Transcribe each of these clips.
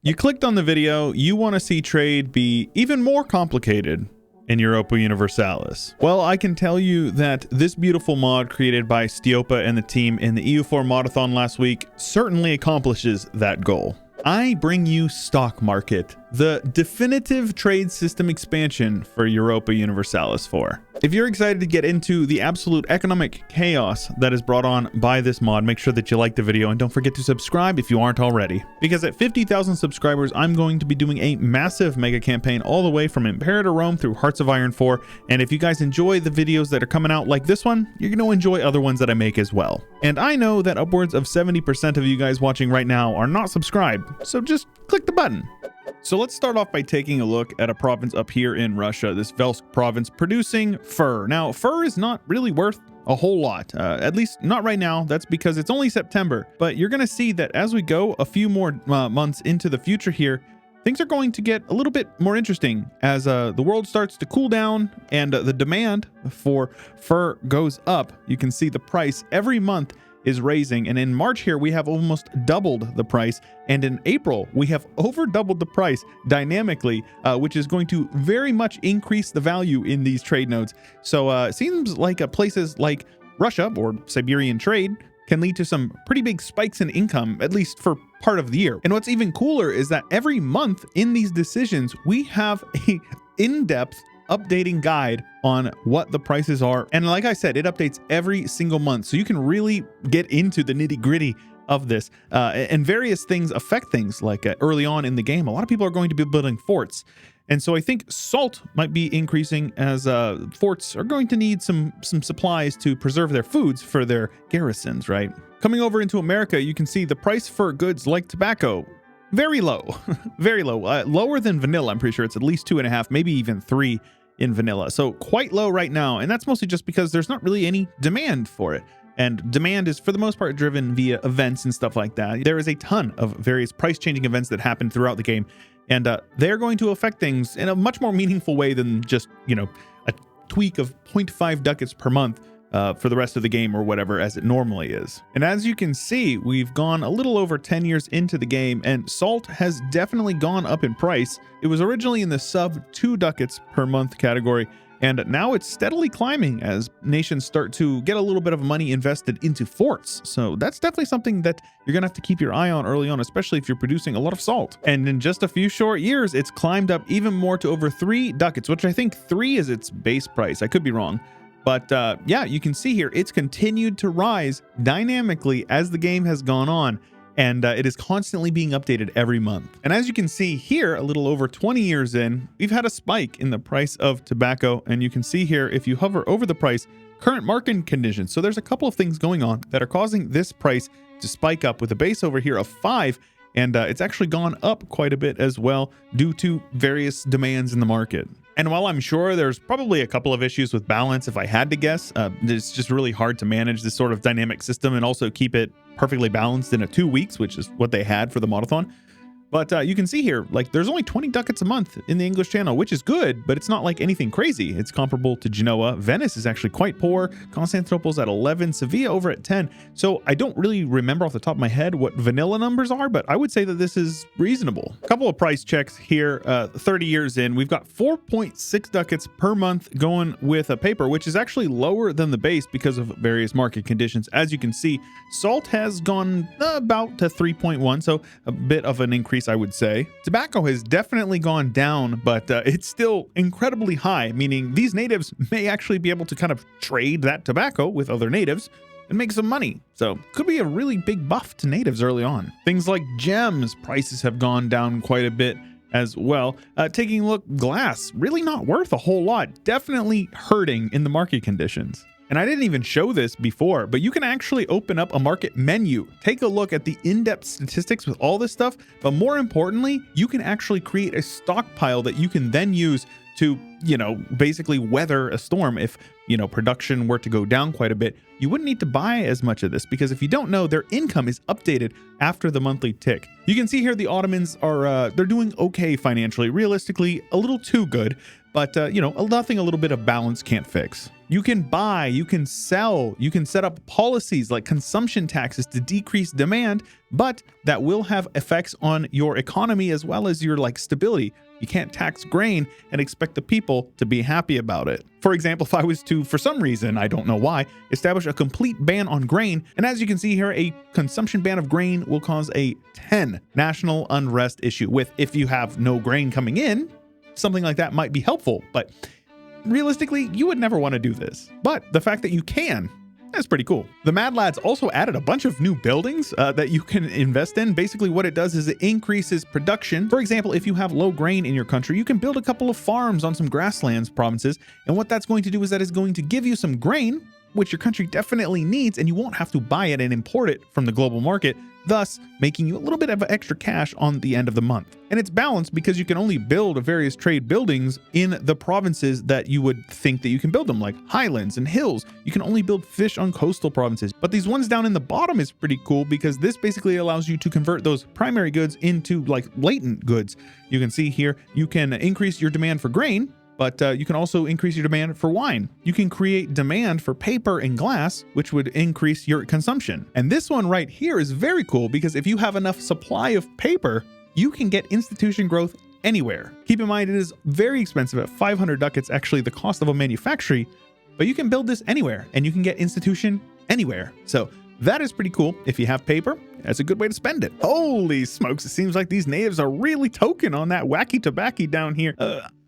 You clicked on the video, you want to see trade be even more complicated in Europa Universalis. Well, I can tell you that this beautiful mod created by Chewbert and the team in the EU4 Modathon last week certainly accomplishes that goal. I bring you Stock Market, the definitive trade system expansion for Europa Universalis IV. If you're excited to get into the absolute economic chaos that is brought on by this mod, make sure that you like the video and don't forget to subscribe if you aren't already. Because at 50,000 subscribers, I'm going to be doing a massive mega campaign all the way from Imperator Rome through Hearts of Iron 4. And if you guys enjoy the videos that are coming out like this one, you're going to enjoy other ones that I make as well. And I know that upwards of 70% of you guys watching right now are not subscribed, so just click the button. So let's start off by taking a look at a province up here in Russia, this Velsk province producing fur. Now, fur is not really worth a whole lot, at least not right now. That's because it's only September, but you're going to see that as we go a few more months into the future here, things are going to get a little bit more interesting as the world starts to cool down and the demand for fur goes up. You can see the price every month is raising, and in March here we have almost doubled the price, and in April we have over doubled the price dynamically, which is going to very much increase the value in these trade nodes. So it seems like places like Russia or Siberian trade can lead to some pretty big spikes in income, at least for part of the year. And what's even cooler is that every month in these decisions we have a in-depth updating guide on what the prices are. And like I said, it updates every single month. So you can really get into the nitty gritty of this. And various things affect things like early on in the game, a lot of people are going to be building forts. And so I think salt might be increasing as forts are going to need some supplies to preserve their foods for their garrisons, right? Coming over into America, you can see the price for goods like tobacco very low, very low, lower than vanilla. I'm pretty sure it's at least 2.5, maybe even 3 in vanilla. So quite low right now. And that's mostly just because there's not really any demand for it. And demand is for the most part driven via events and stuff like that. There is a ton of various price changing events that happen throughout the game. And they're going to affect things in a much more meaningful way than just, you know, a tweak of 0.5 ducats per month for the rest of the game or whatever as it normally is. And as you can see, we've gone a little over 10 years into the game and salt has definitely gone up in price. It was originally in the sub 2 ducats per month category, and now it's steadily climbing as nations start to get a little bit of money invested into forts. So that's definitely something that you're gonna have to keep your eye on early on, especially if you're producing a lot of salt. And in just a few short years, it's climbed up even more to over 3 ducats, which I think 3 is its base price. I could be wrong. But yeah, you can see here, it's continued to rise dynamically as the game has gone on, and it is constantly being updated every month. And as you can see here, a little over 20 years in, we've had a spike in the price of tobacco, and you can see here, if you hover over the price, current market conditions. So there's a couple of things going on that are causing this price to spike up with a base over here of 5, and it's actually gone up quite a bit as well due to various demands in the market. And while I'm sure there's probably a couple of issues with balance, if I had to guess, it's just really hard to manage this sort of dynamic system and also keep it perfectly balanced in 2 weeks, which is what they had for the Modathon. But you can see here, like, there's only 20 ducats a month in the English channel, which is good, but it's not like anything crazy. It's comparable to Genoa. Venice is actually quite poor. Constantinople's at 11, Sevilla over at 10. So I don't really remember off the top of my head what vanilla numbers are, but I would say that this is reasonable. A couple of price checks here, 30 years in, we've got 4.6 ducats per month going with a paper, which is actually lower than the base because of various market conditions. As you can see, salt has gone about to 3.1, so a bit of an increase, I would say. Tobacco has definitely gone down, but it's still incredibly high, meaning these natives may actually be able to kind of trade that tobacco with other natives and make some money. So could be a really big buff to natives early on. Things like gems, prices have gone down quite a bit as well. Taking a look, glass, really not worth a whole lot, definitely hurting in the market conditions. And I didn't even show this before, but you can actually open up a market menu, take a look at the in-depth statistics with all this stuff, but more importantly, you can actually create a stockpile that you can then use to, you know, basically weather a storm. If, you know, production were to go down quite a bit, you wouldn't need to buy as much of this because if you don't know, their income is updated after the monthly tick. You can see here the Ottomans are, they're doing okay financially, realistically a little too good, but, you know, nothing a little bit of balance can't fix. You can buy, you can sell, you can set up policies like consumption taxes to decrease demand, but that will have effects on your economy as well as your stability. You can't tax grain and expect the people to be happy about it. For example, if I was to, for some reason, I don't know why, establish a complete ban on grain, and as you can see here, a consumption ban of grain will cause a 10 national unrest issue with, if you have no grain coming in, something like that might be helpful, but realistically, you would never want to do this. But the fact that you can, that's pretty cool. The Mad Lads also added a bunch of new buildings that you can invest in. Basically, what it does is it increases production. For example, if you have low grain in your country, you can build a couple of farms on some grasslands provinces. And what that's going to do is that is going to give you some grain, which your country definitely needs, and you won't have to buy it and import it from the global market, thus making you a little bit of extra cash on the end of the month. And it's balanced because you can only build various trade buildings in the provinces that you would think that you can build them, like highlands and hills. You can only build fish on coastal provinces. But these ones down in the bottom is pretty cool because this basically allows you to convert those primary goods into latent goods. You can see here, you can increase your demand for grain, but you can also increase your demand for wine. You can create demand for paper and glass, which would increase your consumption. And this one right here is very cool because if you have enough supply of paper, you can get institution growth anywhere. Keep in mind, it is very expensive at 500 ducats, actually the cost of a manufactory, but you can build this anywhere and you can get institution anywhere. So that is pretty cool. If you have paper, that's a good way to spend it. Holy smokes, it seems like these natives are really token on that wacky tobacco down here.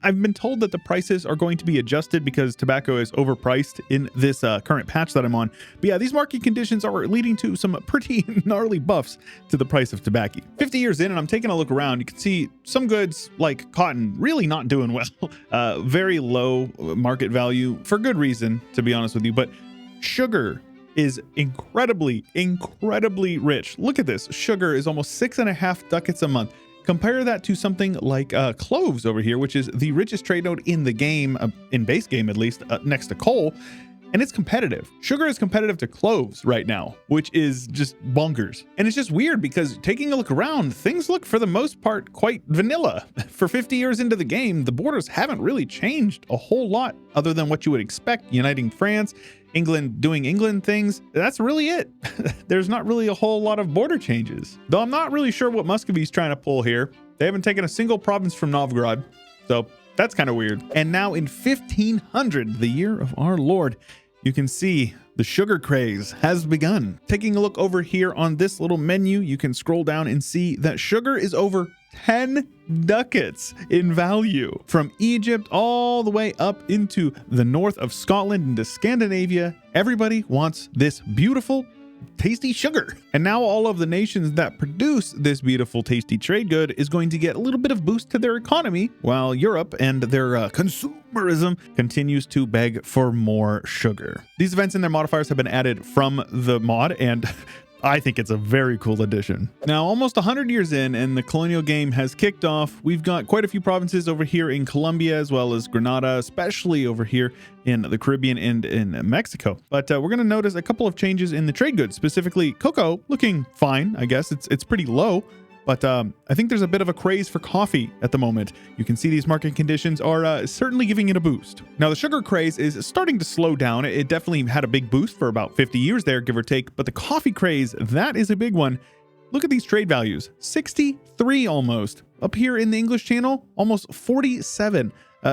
I've been told that the prices are going to be adjusted because tobacco is overpriced in this current patch that I'm on. But yeah, these market conditions are leading to some pretty gnarly buffs to the price of tobacco. 50 years in, and I'm taking a look around, you can see some goods like cotton really not doing well. Very low market value for good reason, to be honest with you. But sugar is incredibly rich. Look at this. Sugar is almost 6.5 ducats a month. Compare that to something like cloves over here, which is the richest trade node in the game, in base game at least, next to coal, and it's competitive. Sugar is competitive to cloves right now, which is just bonkers. And it's just weird because taking a look around, things look for the most part quite vanilla. For 50 years into the game, the borders haven't really changed a whole lot other than what you would expect, uniting France, England doing England things. That's really it. There's not really a whole lot of border changes. Though I'm not really sure what Muscovy's trying to pull here. They haven't taken a single province from Novgorod, so that's kind of weird. And now in 1500, the year of our Lord, you can see the sugar craze has begun. Taking a look over here on this little menu, you can scroll down and see that sugar is over 10 ducats in value. From Egypt all the way up into the north of Scotland into Scandinavia, everybody wants this beautiful, tasty sugar. And now all of the nations that produce this beautiful, tasty trade good is going to get a little bit of boost to their economy, while Europe and their consumerism continues to beg for more sugar. These events and their modifiers have been added from the mod, and I think it's a very cool addition. Now, almost 100 years in, and the colonial game has kicked off. We've got quite a few provinces over here in Colombia, as well as Grenada, especially over here in the Caribbean and in Mexico. But we're going to notice a couple of changes in the trade goods, specifically cocoa looking fine. I guess it's pretty low. But I think there's a bit of a craze for coffee at the moment. You can see these market conditions are certainly giving it a boost. Now, the sugar craze is starting to slow down. It definitely had a big boost for about 50 years there, give or take. But the coffee craze, that is a big one. Look at these trade values, 63 almost. Up here in the English channel, almost 47.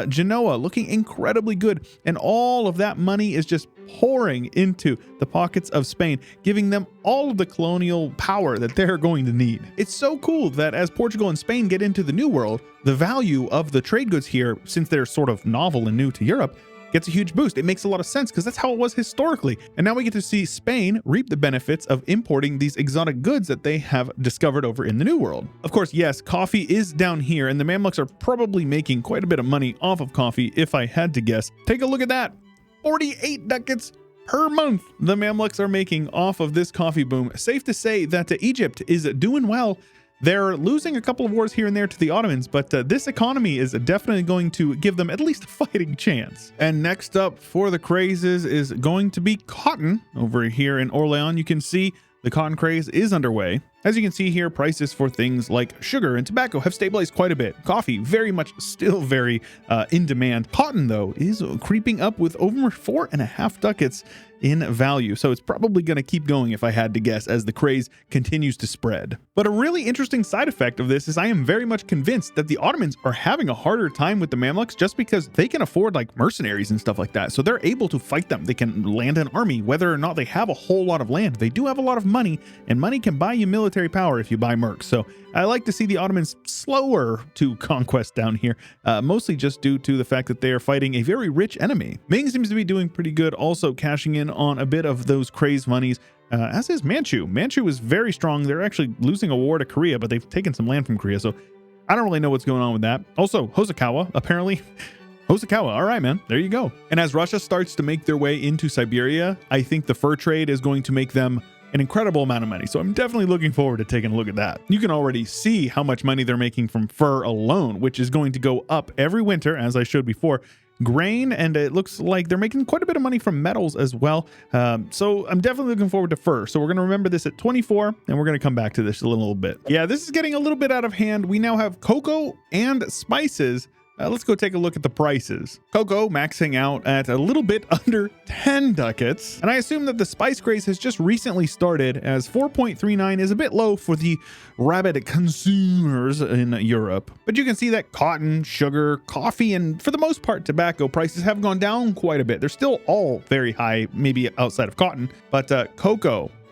Genoa looking incredibly good, and all of that money is just pouring into the pockets of Spain, giving them all of the colonial power that they're going to need. It's so cool that as Portugal and Spain get into the New World, the value of the trade goods here, since they're sort of novel and new to Europe, gets a huge boost. It makes a lot of sense because that's how it was historically. And now we get to see Spain reap the benefits of importing these exotic goods that they have discovered over in the New World. Of course, yes, coffee is down here, and the Mamluks are probably making quite a bit of money off of coffee, if I had to guess. Take a look at that. 48 ducats per month the Mamluks are making off of this coffee boom. Safe to say that Egypt is doing well. They're losing a couple of wars here and there to the Ottomans, but this economy is definitely going to give them at least a fighting chance. And next up for the crazes is going to be cotton. Over here in Orléans, you can see the cotton craze is underway. As you can see here, prices for things like sugar and tobacco have stabilized quite a bit. Coffee, very much still very in demand. Cotton, though, is creeping up with over 4.5 ducats in value. So it's probably going to keep going, if I had to guess, as the craze continues to spread. But a really interesting side effect of this is I am very much convinced that the Ottomans are having a harder time with the Mamluks just because they can afford like mercenaries and stuff like that. So they're able to fight them. They can land an army, whether or not they have a whole lot of land. They do have a lot of money, and money can buy you military power if you buy mercs. So I like to see the Ottomans slower to conquest down here, mostly just due to the fact that they are fighting a very rich enemy. Ming seems to be doing pretty good, also cashing in on a bit of those craze monies, as is Manchu. Manchu is very strong. They're actually losing a war to Korea, but they've taken some land from Korea, so I don't really know what's going on with that. Also, Hosokawa, apparently. Hosokawa, all right, man, there you go. And as Russia starts to make their way into Siberia, I think the fur trade is going to make them an incredible amount of money. So I'm definitely looking forward to taking a look at that. You can already see how much money they're making from fur alone, which is going to go up every winter, as I showed before. Grain, and it looks like they're making quite a bit of money from metals as well. So I'm definitely looking forward to fur. So we're going to remember this at 24, and we're going to come back to this a little bit. Yeah, this is getting a little bit out of hand. We now have cocoa and spices. Let's go take a look at the prices. Cocoa maxing out at a little bit under 10 ducats. And I assume that the spice craze has just recently started, as 4.39 is a bit low for the rabid consumers in Europe. But you can see that cotton, sugar, coffee, and for the most part, tobacco prices have gone down quite a bit. They're still all very high, maybe outside of cotton, but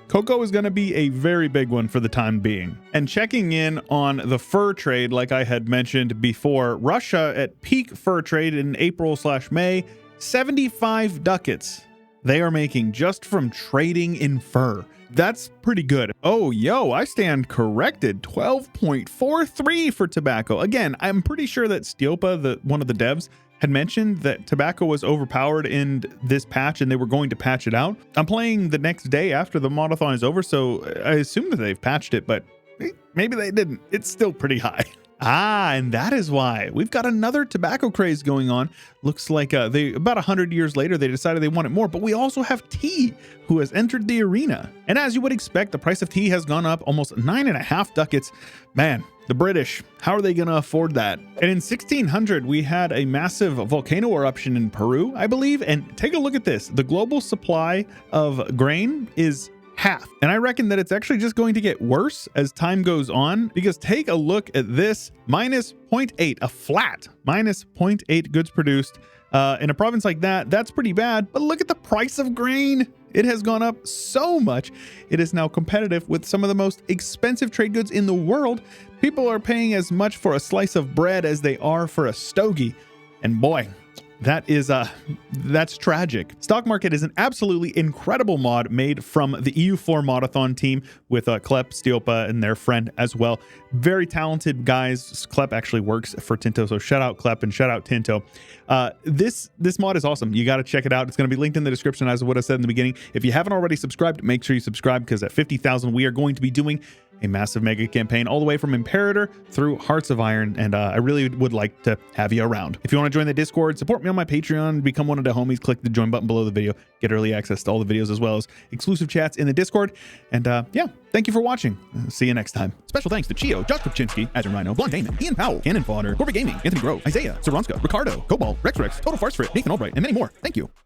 Cocoa is going to be a very big one for the time being. And checking in on the fur trade, like I had mentioned before, Russia at peak fur trade in April/May, 75 ducats they are making just from trading in fur. That's pretty good. Oh, I stand corrected. 12.43 for tobacco. Again, I'm pretty sure that Stiopa, one of the devs, had mentioned that tobacco was overpowered in this patch and they were going to patch it out. I'm playing the next day after the Modathon is over, so I assume that they've patched it, but maybe they didn't. It's still pretty high. And that is why we've got another tobacco craze going on. Looks like about 100 years later, they decided they wanted more, but we also have tea, who has entered the arena. And as you would expect, the price of tea has gone up almost 9.5 ducats. Man, the British, how are they going to afford that? And in 1600, we had a massive volcano eruption in Peru, I believe. And take a look at this. The global supply of grain is half. And I reckon that it's actually just going to get worse as time goes on, because take a look at this, minus 0.8, a flat minus 0.8 goods produced. In a province like that, that's pretty bad. But look at the price of grain. It has gone up so much. It is now competitive with some of the most expensive trade goods in the world. People are paying as much for a slice of bread as they are for a stogie. And boy, that's tragic. Stock Market is an absolutely incredible mod made from the EU4 Modathon team with Klep, Stiopa, and their friend as well. Very talented guys. Klep actually works for Tinto, so shout out Klep and shout out Tinto. This mod is awesome. You got to check it out. It's going to be linked in the description, as what I said in the beginning. If you haven't already subscribed, make sure you subscribe, because at 50,000 we are going to be doing a massive mega campaign all the way from Imperator through Hearts of Iron, and I really would like to have you around. If you want to join the Discord, support me on my Patreon, become one of the homies, click the join button below the video, get early access to all the videos as well as exclusive chats in the Discord. And yeah, thank you for watching. See you next time. Special thanks to Chio, Josh Kopczynski, Azure Rhino, Blonde Damon, Ian Powell, Cannon Fodder, Corporate Gaming, Anthony Grove, Isaiah, Saronska, Ricardo, Cobalt, Rex, Total Farce Frit, Nathan Albright, and many more. Thank you.